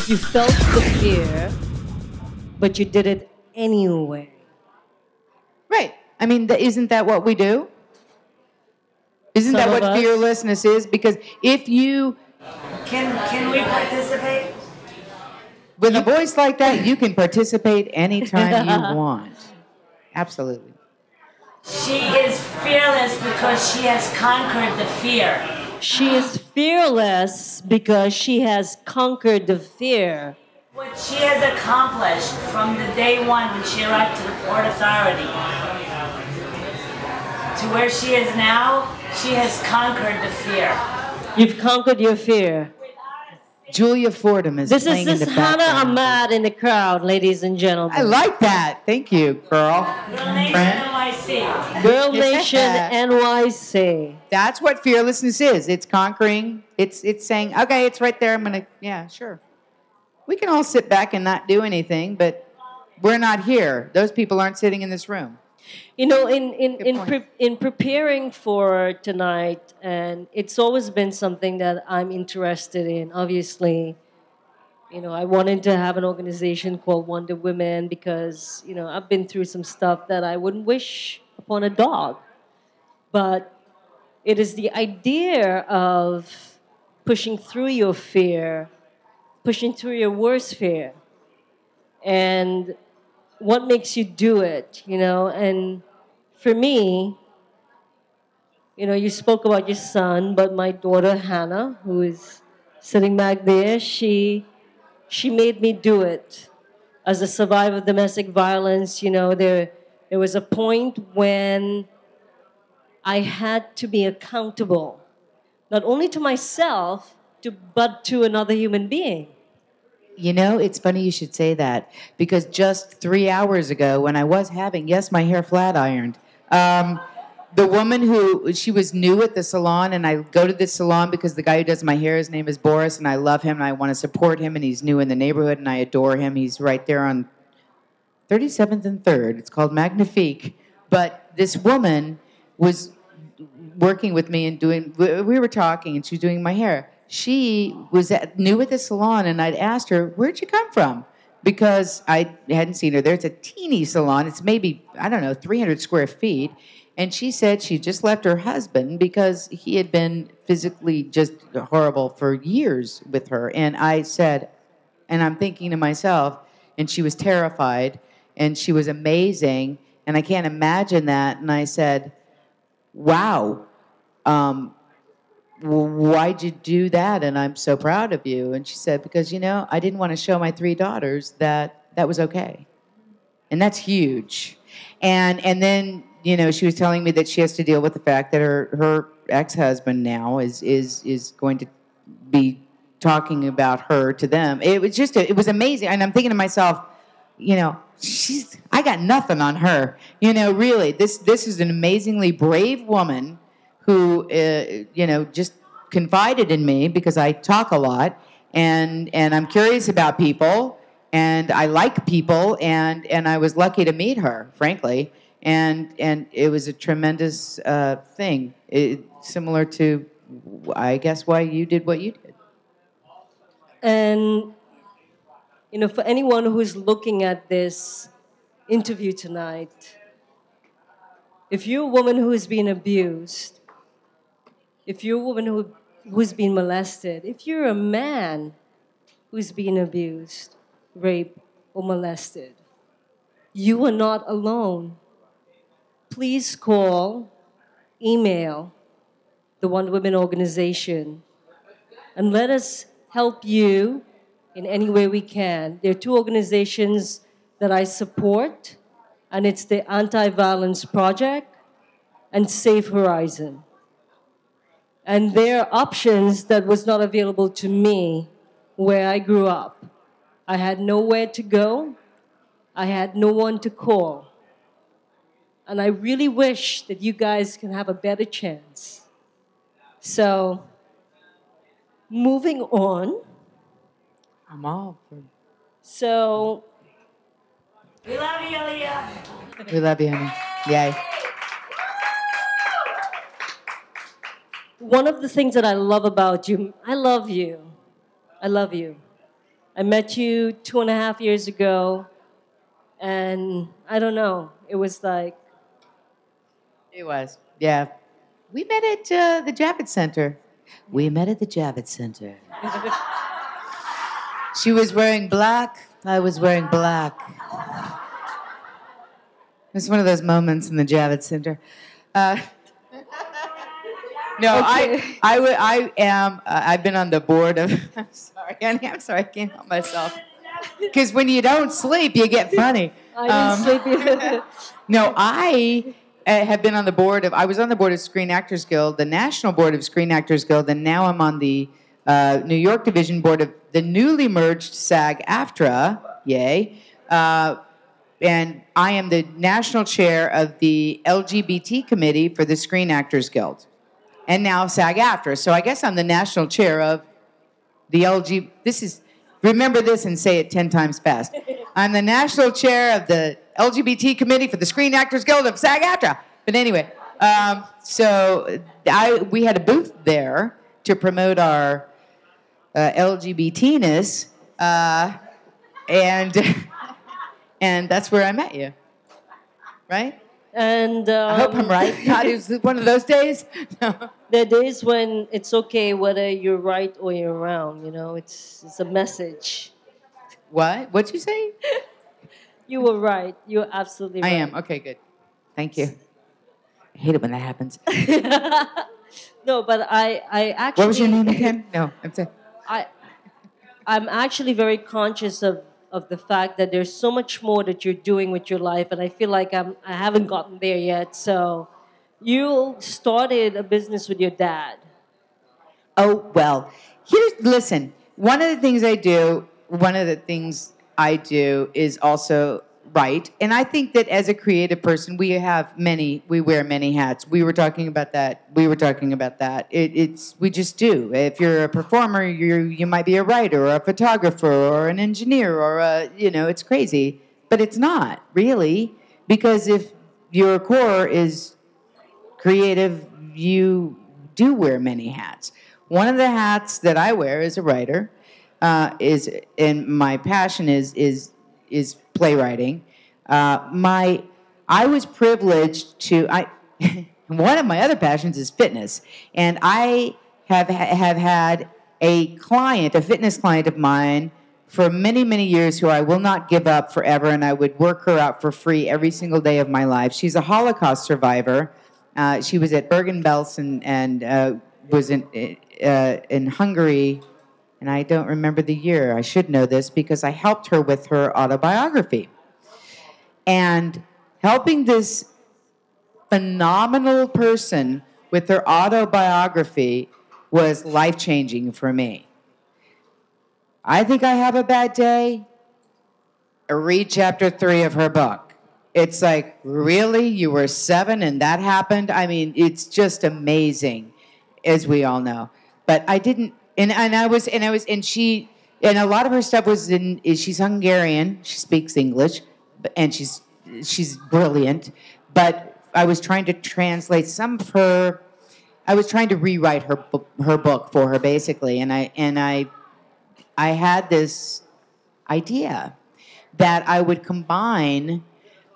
You felt the fear, but you did it anyway. Right. I mean, isn't that what we do? Isn't Some that of what us. fearlessness is? Because if you, Can we participate? with a voice like that, you can participate anytime you want. Absolutely. She is fearless because she has conquered the fear. She is fearless because she has conquered the fear. What she has accomplished from the day one when she arrived to the Port Authority to where she is now, she has conquered the fear. You've conquered your fear. Julia Fordham is This is playing in this the Hannah background. Ahmad in the crowd, ladies and gentlemen. I like that. Thank you, girl. Girl Nation Friend. NYC. Girl Nation NYC. That's what fearlessness is. It's conquering. It's saying, okay, it's right there. I'm gonna, yeah, sure. We can all sit back and not do anything, but we're not here. Those people aren't sitting in this room. You know, point. in preparing for tonight, and it's always been something that I'm interested in. Obviously, you know, I wanted to have an organization called Wonder Women because, you know, I've been through some stuff that I wouldn't wish upon a dog. But it is the idea of pushing through your fear, pushing through your worst fear, and what makes you do it, you know? And for me, you know, you spoke about your son, but my daughter Hannah, who is sitting back there, she made me do it. As a survivor of domestic violence, you know, there was a point when I had to be accountable, not only to myself, but to another human being. You know, it's funny you should say that because just 3 hours ago, when I was having, yes, my hair flat ironed, the woman who, she was new at the salon, and I go to this salon because the guy who does my hair, his name is Boris, and I love him, and I want to support him, and he's new in the neighborhood, and I adore him. He's right there on 37th and 3rd. It's called Magnifique. But this woman was working with me and doing, we were talking, and she was doing my hair. She was new at the salon, and I'd asked her, where'd you come from? Because I hadn't seen her there. It's a teeny salon. It's maybe, I don't know, 300 square feet. And she said she just left her husband because he had been physically just horrible for years with her. And I said, and I'm thinking to myself, and she was terrified, and she was amazing, and I can't imagine that. And I said, wow, why'd you do that? And I'm so proud of you. And she said, because, you know, I didn't want to show my 3 daughters that that was okay. And that's huge. And then, you know, she was telling me that she has to deal with the fact that her ex-husband now is going to be talking about her to them. It was just, it was amazing. And I'm thinking to myself, you know, I got nothing on her. You know, really, this is an amazingly brave woman who, you know, just confided in me because I talk a lot and I'm curious about people and I like people and I was lucky to meet her, frankly. And it was a tremendous thing, similar to, I guess, why you did what you did. And, you know, for anyone who's looking at this interview tonight, if you're a woman who has been abused, if you're a woman who's been molested, if you're a man who's been abused, raped, or molested, you are not alone. Please call, email the Wonder Women organization and let us help you in any way we can. There are 2 organizations that I support, and it's the Anti-Violence Project and Safe Horizon. And there are options that was not available to me where I grew up. I had nowhere to go. I had no one to call. And I really wish that you guys can have a better chance. So, moving on. I'm all for. So, We love you, Aaliyah. We love you, honey. Yay. one of the things that I love about you, I love you. I love you. I met you 2.5 years ago, and I don't know. It was like, It was. Yeah. We met at the Javits Center. We met at the Javits Center. She was wearing black. I was wearing black. It's one of those moments in the Javits Center. No, Okay. I am. I've been on the board of. I'm sorry, honey. I'm sorry. I can't help myself. Because when you don't sleep, you get funny. I didn't sleep. No, I have been on the board of. I was on the board of Screen Actors Guild, the National Board of Screen Actors Guild, and now I'm on the New York Division Board of the newly merged SAG-AFTRA. Yay! And I am the national chair of the LGBT committee for the Screen Actors Guild, and now SAG-AFTRA. So I guess I'm the national chair of the LG. This is. Remember this and say it 10 times fast. I'm the national chair of the LGBT committee for the Screen Actors Guild of SAG-AFTRA. But anyway, we had a booth there to promote our LGBTness, and and that's where I met you, right? And I hope I'm right. God, it was one of those days. No. there are days when it's okay whether you're right or you're wrong. You know, it's a message. What? What'd you say? You were right. You were absolutely right. I am. Okay, good. Thank you. I hate it when that happens. No, but I actually. What was your name again? No, I'm sorry. I'm actually very conscious of the fact that there's so much more that you're doing with your life, and I feel like I haven't gotten there yet. So, you started a business with your dad. Oh, well, listen, one of the things I do is also write. And I think that as a creative person, we wear many hats. We were talking about that. We just do. If you're a performer, you might be a writer or a photographer or an engineer or it's crazy. But it's not, really. Because if your core is creative, you do wear many hats. One of the hats that I wear as a writer and my passion is playwriting. I was privileged to. One of my other passions is fitness, and I have had a fitness client of mine, for many, many years, who I will not give up forever, and I would work her out for free every single day of my life. She's a Holocaust survivor. She was at Bergen-Belsen and was in Hungary, and I don't remember the year. I should know this because I helped her with her autobiography. And helping this phenomenal person with their autobiography was life-changing for me. I think I have a bad day. Read chapter 3 of her book. It's like, really? You were 7 and that happened? I mean, it's just amazing, as we all know. But I didn't, and a lot of her stuff she's Hungarian, she speaks English, and she's brilliant. But I was trying to translate some of her. I was trying to rewrite her book for her, basically, and I had this idea that I would combine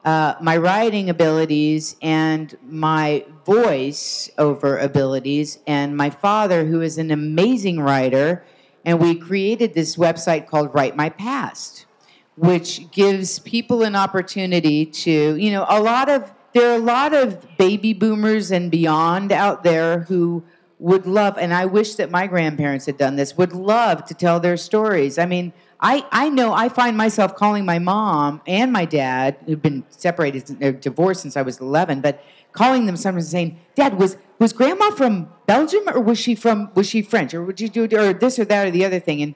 my writing abilities and my voice-over abilities, and my father, who is an amazing writer, and we created this website called Write My Past, which gives people an opportunity to, there are a lot of baby boomers and beyond out there who would love, and I wish that my grandparents had done this, would love to tell their stories. I mean, I know I find myself calling my mom and my dad, who've been separated, divorced since I was 11, but calling them sometimes saying, Dad, was Grandma from Belgium, or was she French, or would you do or this or that or the other thing? And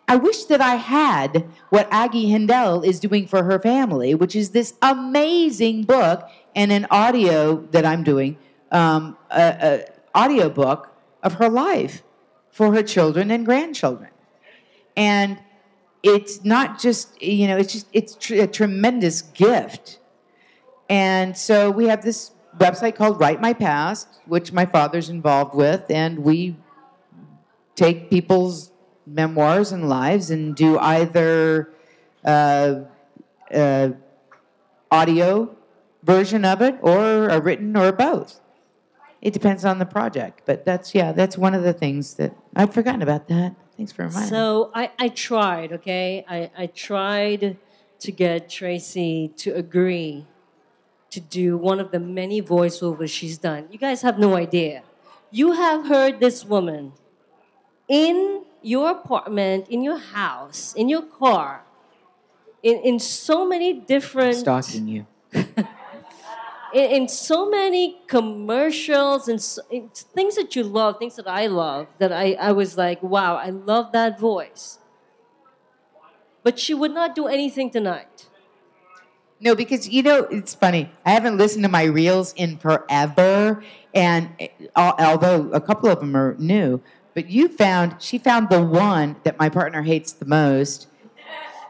I wish that I had what Aggie Hindell is doing for her family, which is this amazing book and an audio that I'm doing, audio book of her life for her children and grandchildren. And it's not just, it's a tremendous gift. And so we have this website called Write My Past, which my father's involved with, and we take people's memoirs and lives and do either uh, uh, audio version of it or a written or both. It depends on the project, but that's one of the things that I'd forgotten about that. Thanks for reminding me. So I tried, okay? I tried to get Tracy to agree to do one of the many voiceovers she's done. You guys have no idea. You have heard this woman in your apartment, in your house, in your car, in so many different Stalking you. in so many commercials and things that you love, things that I love, that I was like, wow, I love that voice. But she would not do anything tonight. No, because it's funny. I haven't listened to my reels in forever, and although a couple of them are new, but she found the one that my partner hates the most.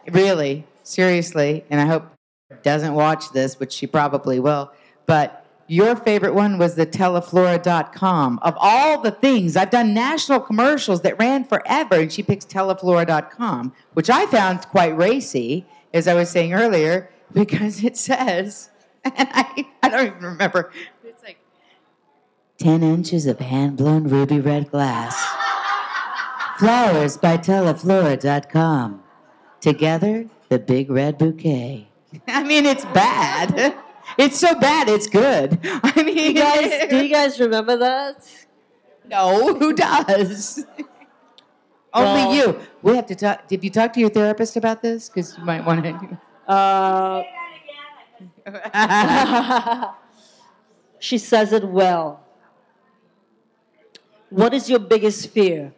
Really, seriously, and I hope she doesn't watch this, which she probably will. But your favorite one was the Teleflora.com. Of all the things, I've done national commercials that ran forever, and she picks Teleflora.com, which I found quite racy, as I was saying earlier, because it says, and I don't even remember, it's like 10 inches of hand-blown ruby red glass. Flowers by Teleflora.com. Together, the big red bouquet. I mean, it's bad. It's so bad, it's good. I mean, Do you guys remember that? No, who does? Only you. We have to talk. Did you talk to your therapist about this? Because you might want to. She says it well. What is your biggest fear?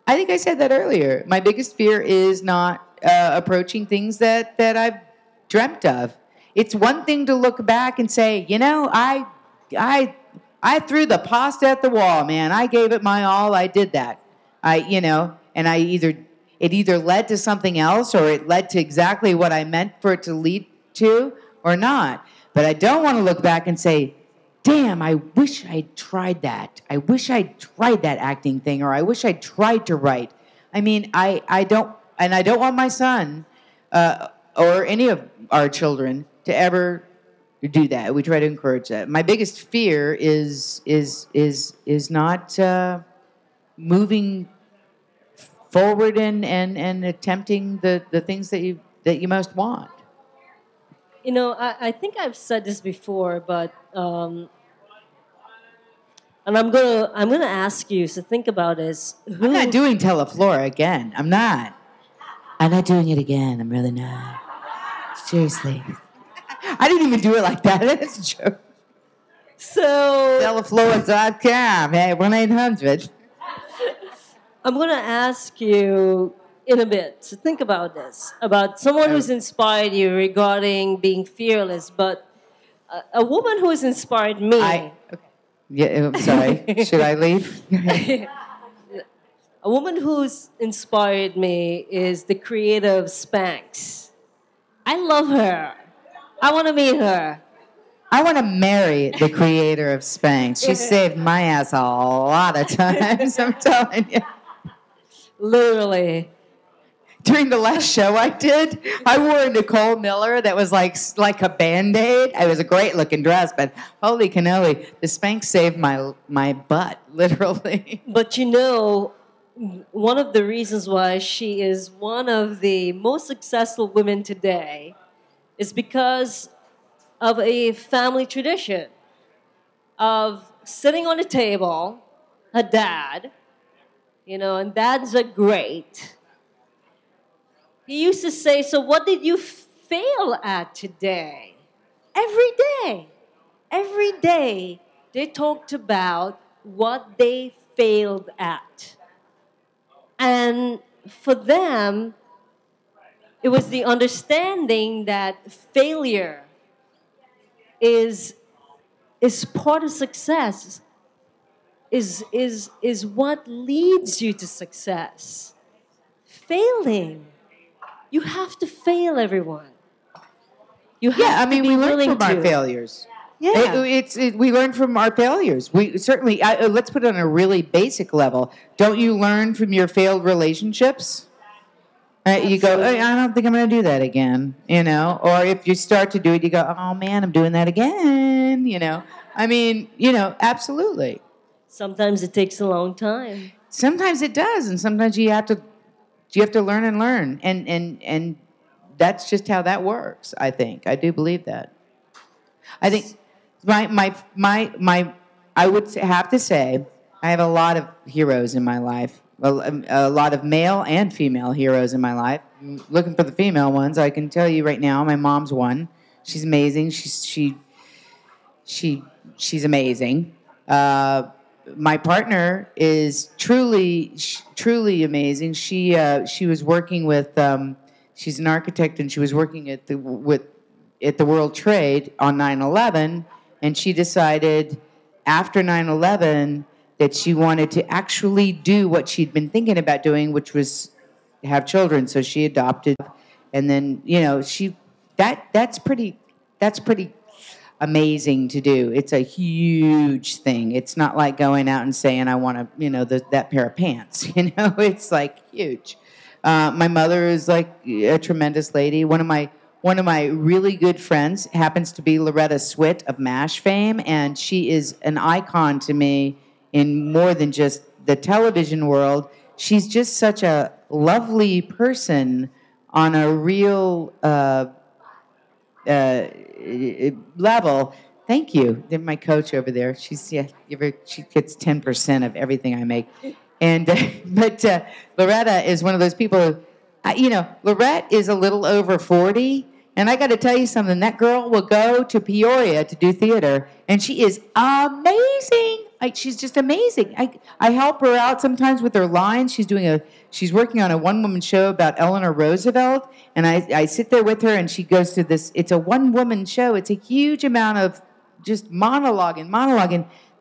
I think I said that earlier. My biggest fear is not approaching things that I've dreamt of. It's one thing to look back and say, I threw the pasta at the wall, man. I gave it my all. I did that. And it either led to something else or it led to exactly what I meant for it to lead to or not. But I don't want to look back and say, damn, I wish I'd tried that. I wish I'd tried that acting thing, or I wish I'd tried to write. I mean, I don't want my son or any of our children to ever do that. We try to encourage that. My biggest fear is not moving forward and attempting the things that you most want. I think I've said this before, but and I'm gonna ask you. So think about this. I'm not doing Teleflora again. I'm not doing it again. I'm really not. Seriously. I didn't even do it like that. It's a joke. So Teleflora.com. Hey, 1-800. I'm gonna ask you in a bit. So think about this. About someone who's inspired you regarding being fearless, but a woman who has inspired me. Okay. Yeah, I'm sorry. Should I leave? A woman who's inspired me is the creator of Spanx. I love her. I want to meet her. I want to marry the creator of Spanx. She saved my ass a lot of times, I'm telling you. Literally. During the last show I did, I wore a Nicole Miller that was like a Band-Aid. It was a great-looking dress, but holy cannoli, the Spanx saved my butt, literally. But one of the reasons why she is one of the most successful women today is because of a family tradition of sitting on a table, her dad, and dads are great. He used to say, so what did you fail at today? Every day, they talked about what they failed at. And for them, it was the understanding that failure is part of success, is what leads you to success. Failing. You have to fail, everyone. You have to be we learn willing from our to. failures. Yeah. We learn from our failures. We certainly, let's put it on a really basic level. Don't you learn from your failed relationships? You go, Absolutely. I don't think I'm going to do that again, you know? Or if you start to do it, you go, oh man, I'm doing that again, you know? I mean, you know, absolutely. Sometimes it takes a long time. Sometimes it does, and sometimes you have to learn and learn, and that's just how that works. I think I do believe that. I think my I would have to say I have a lot of heroes in my life, a lot of male and female heroes in my life. Looking for the female ones, I can tell you right now, my mom's one. She's amazing. She's amazing. My partner is truly amazing. She was working with she's an architect, and she was working at the World Trade on 9/11, and she decided after 9/11 that she wanted to actually do what she'd been thinking about doing, which was have children. So she adopted, and then that's pretty amazing to do. It's a huge thing. It's not like going out and saying I want to, that pair of pants. It's like huge. My mother is like a tremendous lady. One of my really good friends happens to be Loretta Swit of MASH fame, and she is an icon to me in more than just the television world. She's just such a lovely person on a real level. Thank you. They're my coach over there. She gets 10% of everything I make, and but Loretta is one of those people. Lorette is a little over 40, and I got to tell you something. That girl will go to Peoria to do theater, and she is amazing. She's just amazing. I help her out sometimes with her lines. She's working on a one-woman show about Eleanor Roosevelt, and I sit there with her, and she goes to this. It's a one-woman show. It's a huge amount of just monologue.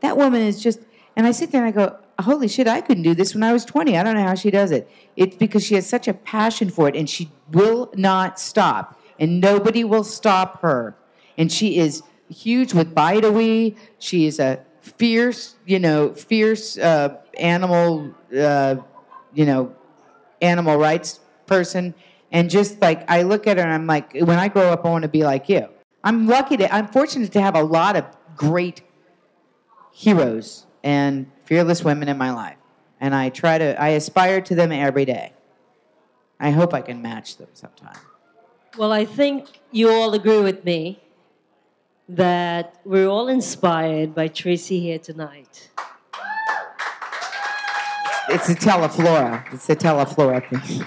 That woman is just. And I sit there and I go, holy shit, I couldn't do this when I was 20. I don't know how she does it. It's because she has such a passion for it, and she will not stop, and nobody will stop her. And she is huge with Bidawee. She is a fierce animal, animal rights person. And just like, I look at her and I'm like, when I grow up, I want to be like you. I'm fortunate to have a lot of great heroes and fearless women in my life. And I aspire to them every day. I hope I can match them sometime. Well, I think you all agree with me that we're all inspired by Tracy here tonight. It's the Teleflora. It's the Teleflora thing.